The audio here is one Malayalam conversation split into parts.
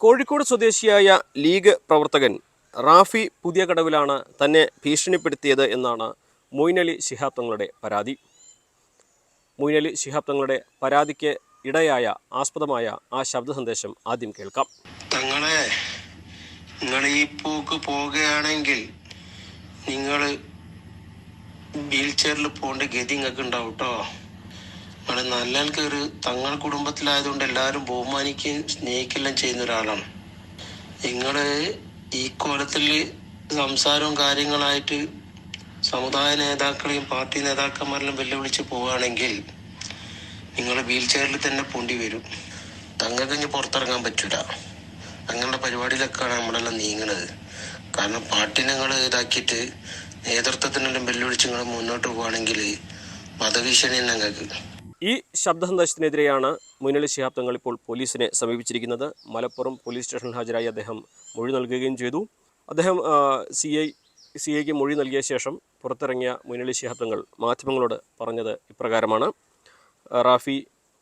കോഴിക്കോട് സ്വദേശിയായ ലീഗ് പ്രവർത്തകൻ റാഫി പുതിയ കടവിലാണ് തന്നെ ഭീഷണിപ്പെടുത്തിയത് എന്നാണ് മൊയ്നലി ശിഹാബ് തങ്ങളുടെ പരാതി. മൊയ്നലി ശിഹാബ് തങ്ങളുടെ പരാതിക്ക് ഇടയായ ആസ്പദമായ ആ ശബ്ദ സന്ദേശം ആദ്യം കേൾക്കാം. നിങ്ങൾ ഈ പോക്ക് പോകുകയാണെങ്കിൽ നിങ്ങൾ വീൽ ചെയറിൽ പോകേണ്ട ഗതി നിങ്ങൾക്ക് ഉണ്ടാവും കേട്ടോ. നിങ്ങൾ നല്ല കയറി തങ്ങൾ കുടുംബത്തിലായതുകൊണ്ട് എല്ലാവരും ബഹുമാനിക്കുകയും സ്നേഹിക്കുകയെല്ലാം ചെയ്യുന്ന ഒരാളാണ്. നിങ്ങൾ ഈ കോലത്തിൽ സംസാരവും കാര്യങ്ങളായിട്ട് സമുദായ നേതാക്കളെയും പാർട്ടി നേതാക്കന്മാരെല്ലാം വെല്ലുവിളിച്ച് പോവുകയാണെങ്കിൽ നിങ്ങൾ വീൽ ചെയറിൽ തന്നെ പോണ്ടി വരും. തങ്ങൾക്ക് ഇനി പുറത്തിറങ്ങാൻ പറ്റൂല. തങ്ങളുടെ പരിപാടിയിലൊക്കെയാണ് നമ്മളെല്ലാം നീങ്ങുന്നത്. കാരണം പാർട്ടി നിങ്ങൾ ഇതാക്കിയിട്ട് നേതൃത്വത്തിനെല്ലാം വെല്ലുവിളിച്ച് നിങ്ങൾ മുന്നോട്ട് പോവുകയാണെങ്കിൽ വധഭീഷണി ഞങ്ങൾക്ക്. ഈ ശബ്ദ സന്ദേശത്തിനെതിരെയാണ് മൊയ്നലി ശിഹാബ് തങ്ങൾ ഇപ്പോൾ പോലീസിനെ സമീപിച്ചിരിക്കുന്നത്. മലപ്പുറം പോലീസ് സ്റ്റേഷനിൽ ഹാജരായി അദ്ദേഹം മൊഴി നൽകുകയും ചെയ്തു. അദ്ദേഹം സി ഐക്ക് മൊഴി നൽകിയ ശേഷം പുറത്തിറങ്ങിയ മൊയ്നലി ശിഹാബ് തങ്ങൾ മാധ്യമങ്ങളോട് പറഞ്ഞത് ഇപ്രകാരമാണ്. റാഫി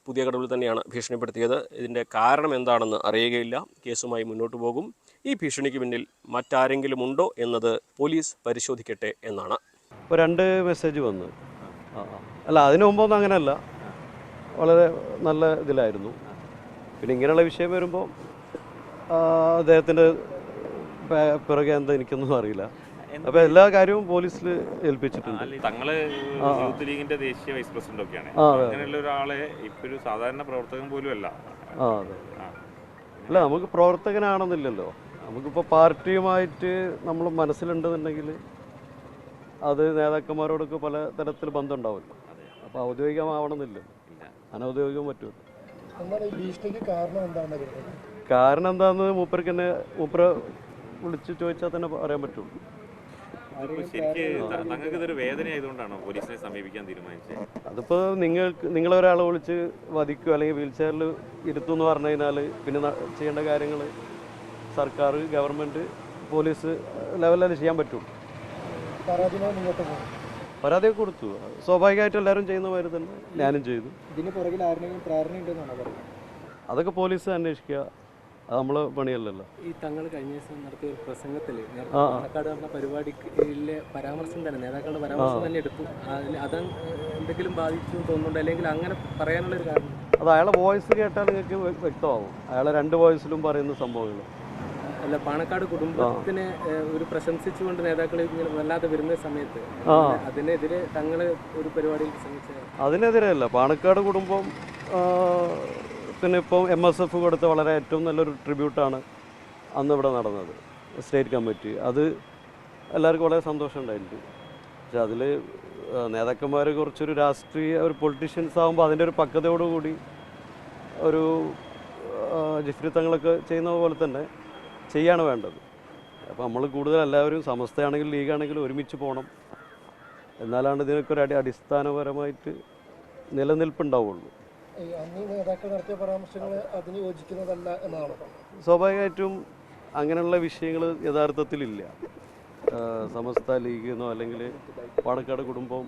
പുതിയ കടവിൽ തന്നെയാണ് ഭീഷണിപ്പെടുത്തിയത്. ഇതിൻ്റെ കാരണം എന്താണെന്ന് അറിയുകയില്ല. കേസുമായി മുന്നോട്ട് പോകും. ഈ ഭീഷണിക്ക് പിന്നിൽ മറ്റാരെങ്കിലും ഉണ്ടോ എന്നത് പോലീസ് പരിശോധിക്കട്ടെ എന്നാണ്. ഇപ്പോൾ 2 മെസ്സേജ് വന്നു. അല്ല, അതിനു മുമ്പൊന്നും അങ്ങനെയല്ല, വളരെ നല്ല ഇതിലായിരുന്നു. പിന്നെ ഇങ്ങനെയുള്ള വിഷയം വരുമ്പോൾ അദ്ദേഹത്തിൻ്റെ പിറകെ എന്താ എനിക്കൊന്നും അറിയില്ല. അപ്പോൾ എല്ലാ കാര്യവും പോലീസിൽ ഏൽപ്പിച്ചിട്ടുണ്ട്. തങ്ങള് യൂത്ത് ലീഗിന്റെ ദേശീയ വൈസ് പ്രസിഡന്റ് ഒക്കെയാണ്. അങ്ങനെയുള്ള ഒരാളെ ഇപ്പൊരു സാധാരണ പ്രവർത്തകൻ പോലും അല്ല. അതെ. അല്ല, നമുക്ക് പ്രവർത്തകനാണെന്നില്ലല്ലോ. നമുക്കിപ്പോൾ പാർട്ടിയുമായിട്ട് നമ്മൾ മനസ്സിലുണ്ടെന്നുണ്ടെങ്കിൽ അത് നേതാക്കന്മാരോടൊക്കെ പല തരത്തിൽ ബന്ധം ഉണ്ടാവുമല്ലോ. അപ്പോൾ ഔദ്യോഗികമാവണമെന്നില്ല, അനൗദ്യോഗികം പറ്റുമല്ലോ. കാരണം എന്താണെന്ന് മൂപ്പർക്ക് തന്നെ വിളിച്ച് ചോദിച്ചാൽ തന്നെ പറയാൻ പറ്റുള്ളൂ. അതിപ്പോൾ നിങ്ങളൊരാളെ വിളിച്ച് വധിക്കുക അല്ലെങ്കിൽ വീൽ ചെയറിൽ ഇരുത്തും എന്ന് പറഞ്ഞു കഴിഞ്ഞാൽ പിന്നെ ചെയ്യേണ്ട കാര്യങ്ങൾ സർക്കാർ, ഗവൺമെൻറ്, പോലീസ് ലെവലിൽ ചെയ്യാൻ പറ്റുള്ളൂ. പരാതിയൊക്കെ കൊടുത്തു. സ്വാഭാവികമായിട്ടും എല്ലാവരും ചെയ്യുന്ന മാതിരി തന്നെ ഞാനും ചെയ്തു. അതൊക്കെ പോലീസ് അന്വേഷിക്കുക, അത് നമ്മളെ പണിയല്ലല്ലോ. ഈ തങ്ങൾ കഴിഞ്ഞ ദിവസം നടത്തിയ ഒരു പ്രസംഗത്തിൽ പാലക്കാട് നടന്ന പരിപാടിയിലെ പരാമർശം തന്നെ, നേതാക്കളുടെ പരാമർശം തന്നെ എടുത്തു. അത് എന്തെങ്കിലും ബാധിച്ചു തോന്നുന്നുണ്ട്, അല്ലെങ്കിൽ അങ്ങനെ പറയാനുള്ളൊരു കാരണം? അത് അയാളെ വോയിസ് കേട്ടാൽ നിങ്ങൾക്ക് വ്യക്തമാവും. അയാളെ 2 വോയിസിലും പറയുന്ന സംഭവങ്ങൾ. അല്ല, പാണക്കാട് കുടുംബത്തിനെ ഒരു പ്രശംസിച്ചുകൊണ്ട് നേതാക്കൾ ഇങ്ങനെ വല്ലാതെ വരുന്ന സമയത്ത് അതിനെതിരെ തങ്ങൾ ഒരു പരിപാടിയിൽ പ്രസംഗിച്ചത്? അതിനെതിരെ അല്ല. പാണക്കാട് കുടുംബം പിന്നെ ഇപ്പോൾ MSF കൊടുത്ത വളരെ ഏറ്റവും നല്ലൊരു ട്രിബ്യൂട്ടാണ് അന്ന് ഇവിടെ നടന്നത്, സ്റ്റേറ്റ് കമ്മിറ്റി. അത് എല്ലാവർക്കും വളരെ സന്തോഷം ഉണ്ടായിട്ടുണ്ട്. പക്ഷെ അതിൽ നേതാക്കന്മാർ കുറച്ചൊരു രാഷ്ട്രീയ ഒരു പൊളിറ്റീഷ്യൻസ് ആകുമ്പോൾ അതിൻ്റെ ഒരു പക്വതയോടുകൂടി ഒരു ജിഫ്രി തങ്ങളൊക്കെ ചെയ്യുന്ന പോലെ തന്നെ ചെയ്യാണ് വേണ്ടത്. അപ്പോൾ നമ്മൾ കൂടുതൽ എല്ലാവരും സമസ്തയാണെങ്കിലും ലീഗാണെങ്കിലും ഒരുമിച്ച് പോകണം. എന്നാലാണ് ഇതിനൊക്കെ ഒരു അടിസ്ഥാനപരമായിട്ട് നിലനിൽപ്പുണ്ടാവുള്ളൂ. സ്വാഭാവികമായിട്ടും അങ്ങനെയുള്ള വിഷയങ്ങൾ യഥാർത്ഥത്തിലില്ല. സമസ്ത ലീഗ് എന്നോ അല്ലെങ്കിൽ പാണക്കാട് കുടുംബം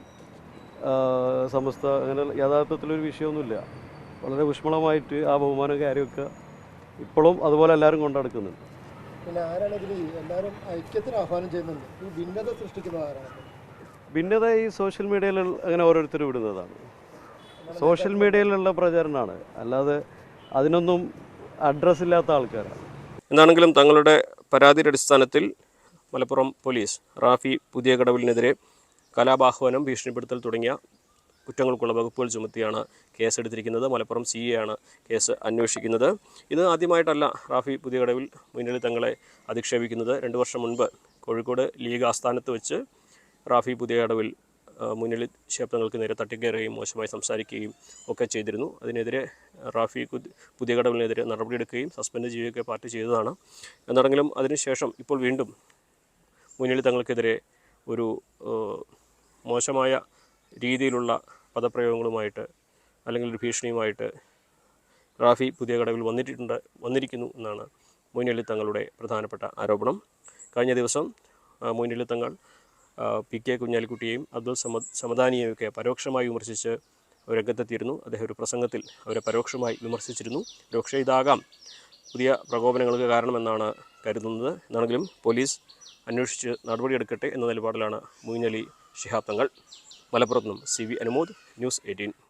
സമസ്ത അങ്ങനെ യഥാർത്ഥത്തിലൊരു വിഷയമൊന്നുമില്ല. വളരെ ഊഷ്മളമായിട്ട് ആ ബഹുമാനം കാര്യമൊക്കെ ഇപ്പോഴും അതുപോലെ എല്ലാവരും കൊണ്ടുനടക്കുന്നുണ്ട്. പിന്നെ ആരാണ് ഇതിൽ എല്ലാവരും ഐക്യത്തിന് ആഹ്വാനം ചെയ്യുന്നുണ്ട്? ഈ ഭിന്നത സൃഷ്ടിക്കുന്നത് ആരാണ്? ഭിന്നത ഈ സോഷ്യൽ മീഡിയയിൽ അങ്ങനെ ഓരോരുത്തർ വിടുന്നതാണ്. സോഷ്യൽ മീഡിയയിലുള്ള പ്രചാരണമാണ്, അല്ലാതെ അതിനൊന്നും അഡ്രസ്സില്ലാത്ത ആൾക്കാരാണ്. എന്താണെങ്കിലും തങ്ങളുടെ പരാതിയുടെ അടിസ്ഥാനത്തിൽ മലപ്പുറം പോലീസ് റാഫി പുതിയ കടവിലിനെതിരെ കലാപാഹ്വാനം, ഭീഷണിപ്പെടുത്തൽ തുടങ്ങിയ കുറ്റങ്ങൾക്കുള്ള വകുപ്പുകൾ ചുമത്തിയാണ് കേസെടുത്തിരിക്കുന്നത്. മലപ്പുറം CA ആണ് കേസ് അന്വേഷിക്കുന്നത്. ഇത് ആദ്യമായിട്ടല്ല റാഫി പുതിയ കടവിൽ മൊയ്നലി തങ്ങളെ അധിക്ഷേപിക്കുന്നത്. 2 വർഷം മുൻപ് കോഴിക്കോട് ലീഗ് ആസ്ഥാനത്ത് വെച്ച് റാഫി പുതിയ കടവിൽ മൊയ്നലി ശിഹാബ് തങ്ങൾക്ക് നേരെ തട്ടിക്കയറുകയും മോശമായി സംസാരിക്കുകയും ഒക്കെ ചെയ്തിരുന്നു. അതിനെതിരെ റാഫി പുതിയ കടവിനെതിരെ നടപടിയെടുക്കുകയും സസ്പെൻഡ് ചെയ്യുകയൊക്കെ പാർട്ടി ചെയ്തതാണ്. എന്നാണെങ്കിലും അതിനുശേഷം ഇപ്പോൾ വീണ്ടും മൊയ്നലി തങ്ങൾക്കെതിരെ ഒരു മോശമായ രീതിയിലുള്ള പദപ്രയോഗങ്ങളുമായിട്ട് അല്ലെങ്കിൽ ഒരു ഭീഷണിയുമായിട്ട് റാഫി പുതിയ കടവിൽ വന്നിരിക്കുന്നു എന്നാണ് മൊയ്നലി തങ്ങളുടെ പ്രധാനപ്പെട്ട ആരോപണം. കഴിഞ്ഞ ദിവസം മൊയ്നലി തങ്ങൾ PK കുഞ്ഞാലിക്കുട്ടിയെയും അബ്ദുൾ സമദാനിയെയും ഒക്കെ പരോക്ഷമായി വിമർശിച്ച് രംഗത്തെത്തിയിരുന്നു. അദ്ദേഹം ഒരു പ്രസംഗത്തിൽ അവരെ പരോക്ഷമായി വിമർശിച്ചിരുന്നു. പക്ഷേ ഇതാകാം പുതിയ പ്രകോപനങ്ങൾക്ക് കാരണമെന്നാണ് കരുതുന്നത്. എന്നാണെങ്കിലും പോലീസ് അന്വേഷിച്ച് നടപടിയെടുക്കട്ടെ എന്ന നിലപാടിലാണ് മൊയ്ൻ അലി ശിഹാബ് തങ്ങൾ. മലപ്പുറത്ത് നിന്നും CV അനുമോദ്, ന്യൂസ് 18.